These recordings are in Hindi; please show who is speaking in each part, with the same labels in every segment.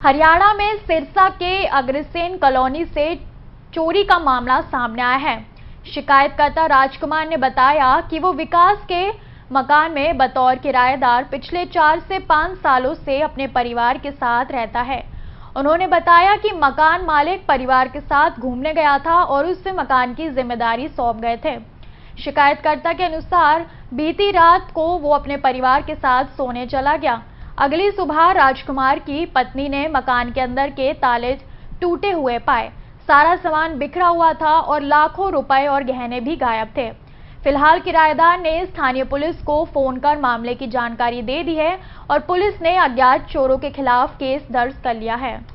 Speaker 1: हरियाणा में सिरसा के अग्रसेन कॉलोनी से चोरी का मामला सामने आया है। शिकायतकर्ता राजकुमार ने बताया कि वो विकास के मकान में बतौर किराएदार पिछले 4 से 5 सालों से अपने परिवार के साथ रहता है। उन्होंने बताया कि मकान मालिक परिवार के साथ घूमने गया था और उससे मकान की जिम्मेदारी सौंप गए थे। शिकायतकर्ता के अनुसार बीती रात को वो अपने परिवार के साथ सोने चला गया। अगली सुबह राजकुमार की पत्नी ने मकान के अंदर के ताले टूटे हुए पाए। सारा सामान बिखरा हुआ था और लाखों रुपए और गहने भी गायब थे। फिलहाल किराएदार ने स्थानीय पुलिस को फोन कर मामले की जानकारी दे दी है और पुलिस ने अज्ञात चोरों के खिलाफ केस दर्ज कर लिया है।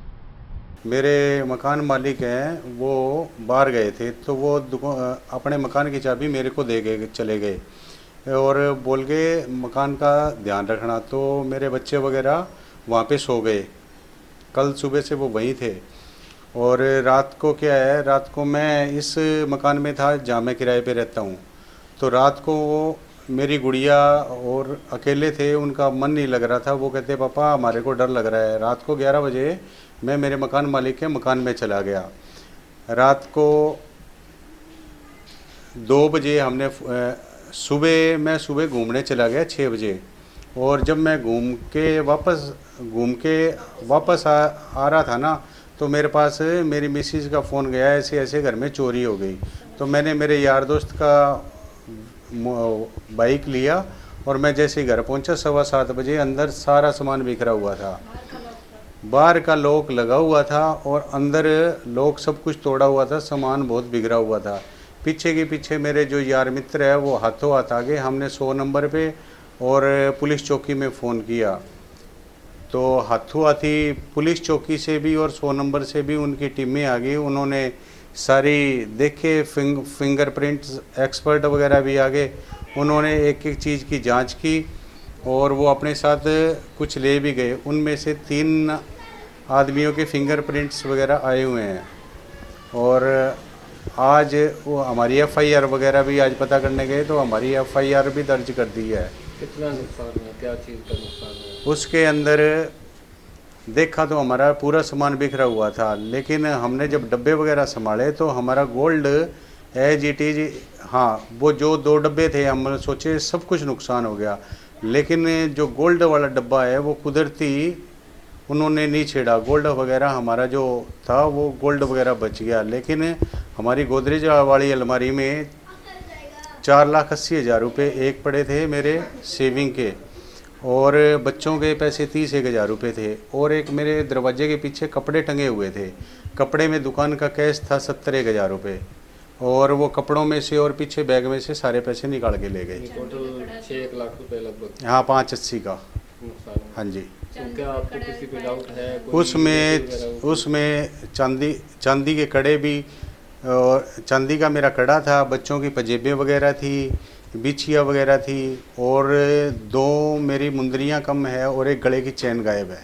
Speaker 2: मेरे मकान मालिक हैं, वो बाहर गए थे तो वो अपने मकान की चाबी मेरे को दे गए चले गए और बोल के मकान का ध्यान रखना। तो मेरे बच्चे वगैरह वहाँ पे सो गए। कल सुबह से वो वहीं थे और रात को क्या है, रात को मैं इस मकान में था जहाँ मैं किराए पे रहता हूँ। तो रात को वो मेरी गुड़िया और अकेले थे, उनका मन नहीं लग रहा था। वो कहते पापा हमारे को डर लग रहा है। रात को 11 बजे मैं मेरे मकान मालिक के मकान में चला गया। रात को 2 बजे मैं सुबह घूमने चला गया 6 बजे और जब मैं घूम के वापस आ रहा था ना, तो मेरे पास मेरी मिसिस का फ़ोन गया, ऐसे ऐसे घर में चोरी हो गई। तो मैंने मेरे यार दोस्त का बाइक लिया और मैं जैसे ही घर पहुंचा 7:15 बजे, अंदर सारा सामान बिखरा हुआ था। बाहर का लॉक लगा हुआ था और अंदर लॉक सब कुछ तोड़ा हुआ था, सामान बहुत बिखरा हुआ था। पीछे के पीछे मेरे जो यार मित्र है वो हाथों हाथ आ गए। हमने 100 नंबर पे और पुलिस चौकी में फ़ोन किया तो हाथों हाथी पुलिस चौकी से भी और 100 नंबर से भी उनकी टीमें आ गई। उन्होंने सारी देखे, फिंगरप्रिंट्स एक्सपर्ट वगैरह भी आ गए। उन्होंने एक एक चीज़ की जांच की और वो अपने साथ कुछ ले भी गए। उनमें से 3 आदमियों के फिंगरप्रिंट्स वगैरह आए हुए हैं और आज वो हमारी FIR वगैरह भी आज पता करने गए तो हमारी FIR भी दर्ज कर दी है।
Speaker 3: कितना नुकसान है, क्या चीज़ का नुकसान है?
Speaker 2: उसके अंदर देखा तो हमारा पूरा सामान बिखरा हुआ था, लेकिन हमने जब डब्बे वगैरह संभाले तो हमारा गोल्ड एज इट इज, हाँ वो जो 2 डब्बे थे हमने सोचे सब कुछ नुकसान हो गया, लेकिन जो गोल्ड वाला डब्बा है वो कुदरती उन्होंने नहीं छेड़ा। गोल्ड वगैरह हमारा जो था वो गोल्ड वगैरह बच गया, लेकिन हमारी गोदरेज वाली अलमारी में 4,80,000 रुपये एक पड़े थे मेरे सेविंग के और बच्चों के पैसे 31,000 रुपये थे और एक मेरे दरवाजे के पीछे कपड़े टंगे हुए थे। कपड़े में दुकान का कैश था 71,000 रुपये और वो कपड़ों में से और पीछे बैग में से सारे पैसे निकाल के ले गए।
Speaker 3: टोटल 6 लाख रुपए लगभग।
Speaker 2: हाँ, 580 का
Speaker 3: नुकसान।
Speaker 2: हाँ जी।
Speaker 3: तो क्या आपको किसी पे डाउट है?
Speaker 2: उसमें चांदी के कड़े भी और चांदी का मेरा कड़ा था, बच्चों की पजेबें वगैरह थी, बिछिया वगैरह थी और 2 मेरी मुंदरियां कम है और एक गले की चैन गायब है।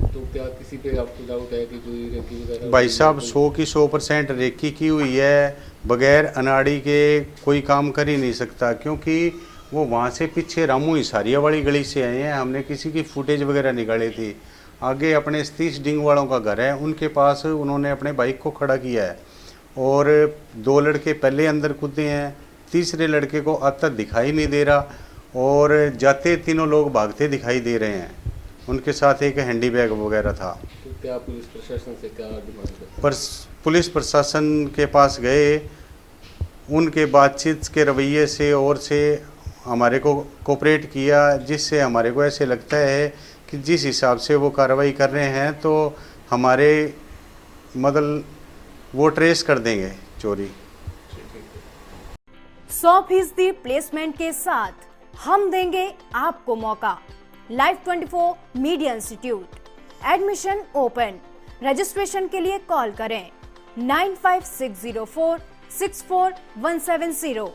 Speaker 3: तो क्या किसी पे आपको डाउट है कि कोई रेकी वगैरह?
Speaker 2: भाई साहब 100 की 100% रेकी की हुई है, बगैर अनाड़ी के कोई काम कर ही नहीं सकता, क्योंकि वो वहाँ से पीछे रामू हिसारिया वाली गली से आए हैं। हमने किसी की फुटेज वगैरह निकाली थी। आगे अपने 30 डिंग वालों का घर है, उनके पास उन्होंने अपने बाइक को खड़ा किया है और 2 लड़के पहले अंदर कूदे हैं, तीसरे लड़के को आता दिखाई नहीं दे रहा और जाते तीनों लोग भागते दिखाई दे रहे हैं। उनके साथ एक हैंडी बैग वगैरह था।
Speaker 3: तो क्या पुलिस प्रशासन से क्या डिमांड करते?
Speaker 2: पर पुलिस प्रशासन के पास गए, उनके बातचीत के रवैये से और से हमारे को कोऑपरेट किया, जिससे हमारे को ऐसे लगता है कि जिस हिसाब से वो कार्रवाई कर रहे हैं तो हमारे मतलब वो ट्रेस कर देंगे चोरी।
Speaker 4: 100% प्लेसमेंट के साथ हम देंगे आपको मौका। Live 24 media institute, admission open. Registration के लिए कॉल करें 9560464170।